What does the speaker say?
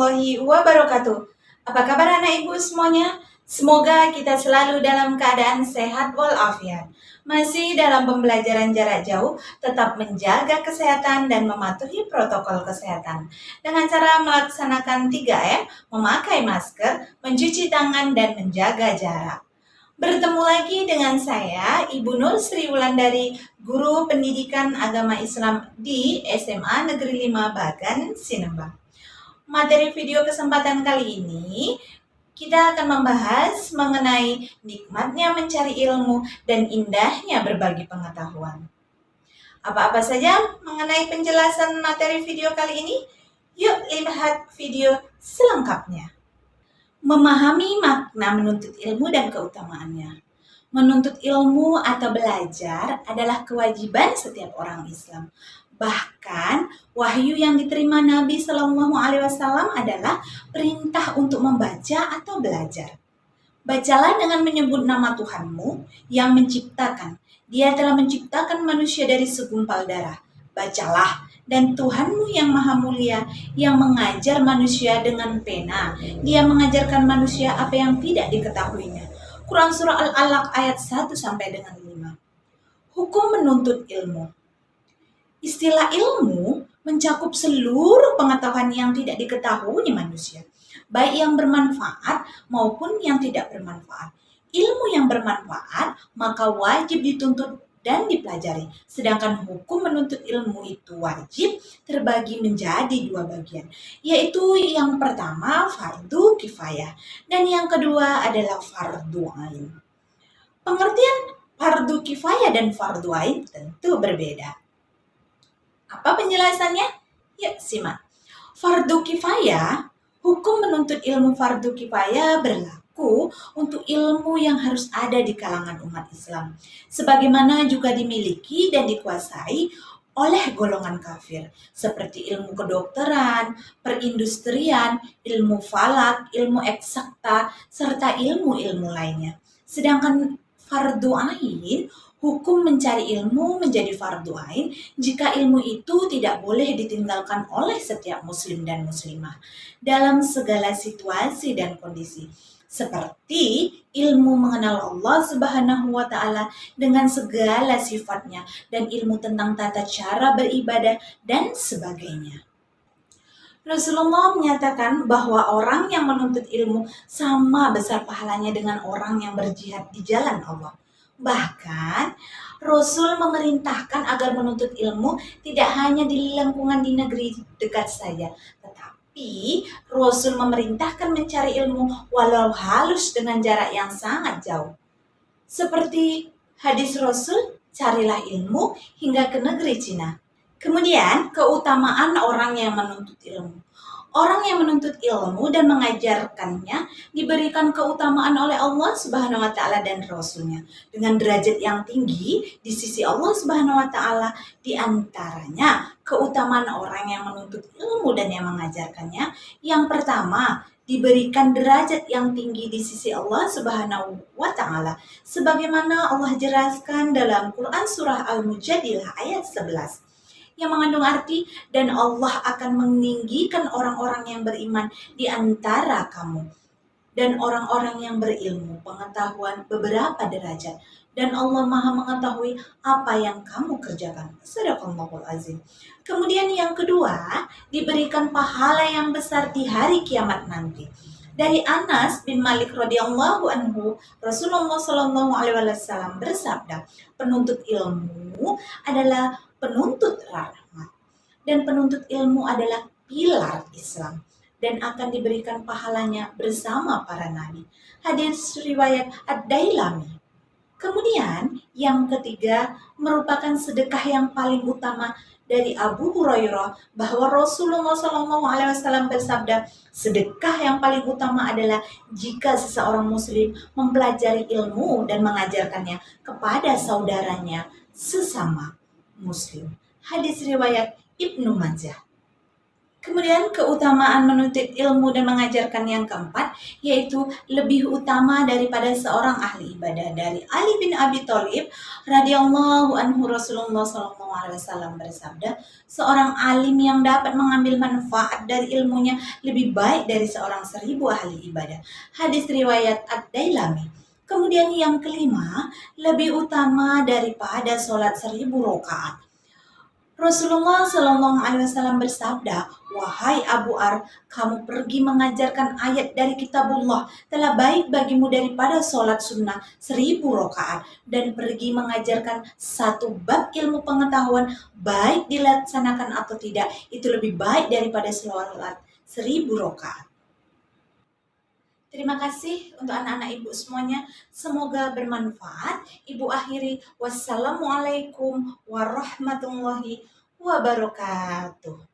warahmatullahi wabarakatuh. Apa kabar anak ibu semuanya? Semoga kita selalu dalam keadaan sehat walafiat. Masih dalam pembelajaran jarak jauh, tetap menjaga kesehatan dan mematuhi protokol kesehatan. Dengan cara melaksanakan 3M, memakai masker, mencuci tangan, dan menjaga jarak. Bertemu lagi dengan saya, Ibu Nur Sri Wulandari, Guru Pendidikan Agama Islam di SMA Negeri 5 Bagan, Sinembang. Materi video kesempatan kali ini, kita akan membahas mengenai nikmatnya mencari ilmu dan indahnya berbagi pengetahuan. Apa-apa saja mengenai penjelasan materi video kali ini? Yuk lihat video selengkapnya. Memahami makna menuntut ilmu dan keutamaannya. Menuntut ilmu atau belajar adalah kewajiban setiap orang Islam. Bahkan wahyu yang diterima Nabi Shallallahu Alaihi Wasallam adalah perintah untuk membaca atau belajar. Bacalah dengan menyebut nama Tuhanmu yang menciptakan. Dia telah menciptakan manusia dari segumpal darah. Bacalah, dan Tuhanmu yang maha mulia yang mengajar manusia dengan pena. Dia mengajarkan manusia apa yang tidak diketahuinya. Quran Surah Al-Alaq ayat 1 sampai dengan 5. Hukum menuntut ilmu. Istilah ilmu mencakup seluruh pengetahuan yang tidak diketahui manusia, baik yang bermanfaat maupun yang tidak bermanfaat. Ilmu yang bermanfaat maka wajib dituntut dan dipelajari, sedangkan hukum menuntut ilmu itu wajib terbagi menjadi 2 bagian, yaitu yang pertama fardu kifayah dan yang kedua adalah fardu ain. Pengertian fardu kifayah dan fardu ain tentu berbeda. Apa penjelasannya? Yuk simak. Fardu kifayah, hukum menuntut ilmu fardu kifayah berlaku untuk ilmu yang harus ada di kalangan umat Islam, sebagaimana juga dimiliki dan dikuasai oleh golongan kafir, seperti ilmu kedokteran, perindustrian, ilmu falak, ilmu eksakta, serta ilmu-ilmu lainnya. Sedangkan fardu ain, hukum mencari ilmu menjadi fardu ain jika ilmu itu tidak boleh ditinggalkan oleh setiap muslim dan muslimah dalam segala situasi dan kondisi, seperti ilmu mengenal Allah Subhanahu wa Ta'ala dengan segala sifatnya dan ilmu tentang tata cara beribadah dan sebagainya. Rasulullah menyatakan bahwa orang yang menuntut ilmu sama besar pahalanya dengan orang yang berjihad di jalan Allah. Bahkan Rasul memerintahkan agar menuntut ilmu tidak hanya di lingkungan di negeri dekat saja, tetapi Rasul memerintahkan mencari ilmu walau halus dengan jarak yang sangat jauh. Seperti hadis Rasul, carilah ilmu hingga ke negeri Cina. Kemudian keutamaan orang yang menuntut ilmu. Orang yang menuntut ilmu dan mengajarkannya diberikan keutamaan oleh Allah Subhanahu wa Ta'ala dan Rasulnya dengan derajat yang tinggi di sisi Allah Subhanahu wa Ta'ala. Di antaranya keutamaan orang yang menuntut ilmu dan yang mengajarkannya. Yang pertama, diberikan derajat yang tinggi di sisi Allah Subhanahu wa Ta'ala, sebagaimana Allah jelaskan dalam Quran Surah Al-Mujadilah ayat 11. Yang mengandung arti, dan Allah akan meninggikan orang-orang yang beriman di antara kamu dan orang-orang yang berilmu pengetahuan beberapa derajat, dan Allah Maha mengetahui apa yang kamu kerjakan. Shadaqallahul azim. Kemudian yang kedua, diberikan pahala yang besar di hari kiamat nanti. Dari Anas bin Malik radhiyallahu anhu, Rasulullah Shallallahu alaihi wasallam bersabda, penuntut ilmu adalah penuntut rahmat, dan penuntut ilmu adalah pilar Islam dan akan diberikan pahalanya bersama para nabi. Hadis riwayat Ad-Dailami. Kemudian yang ketiga merupakan sedekah yang paling utama dari Abu Hurairah bahwa Rasulullah SAW bersabda, sedekah yang paling utama adalah jika seseorang muslim mempelajari ilmu dan mengajarkannya kepada saudaranya sesama muslim. Hadis riwayat Ibnu Majah. Kemudian keutamaan menuntut ilmu dan mengajarkan yang keempat, yaitu lebih utama daripada seorang ahli ibadah. Dari Ali bin Abi Thalib radhiyallahu anhu, Rasulullah sallallahu alaihi wasallam bersabda, seorang alim yang dapat mengambil manfaat dari ilmunya lebih baik dari seorang 1000 ahli ibadah. Hadis riwayat Ad-Dailami. Kemudian yang kelima, lebih utama daripada sholat 1000 rakaat. Rasulullah Shallallahu Alaihi Wasallam bersabda, wahai Abu Ar, kamu pergi mengajarkan ayat dari kitabullah telah baik bagimu daripada sholat sunnah 1000 rakaat, dan pergi mengajarkan satu bab ilmu pengetahuan baik dilaksanakan atau tidak itu lebih baik daripada sholat 1000 rakaat. Terima kasih untuk anak-anak ibu semuanya. Semoga bermanfaat. Ibu akhiri, wassalamualaikum warahmatullahi wabarakatuh.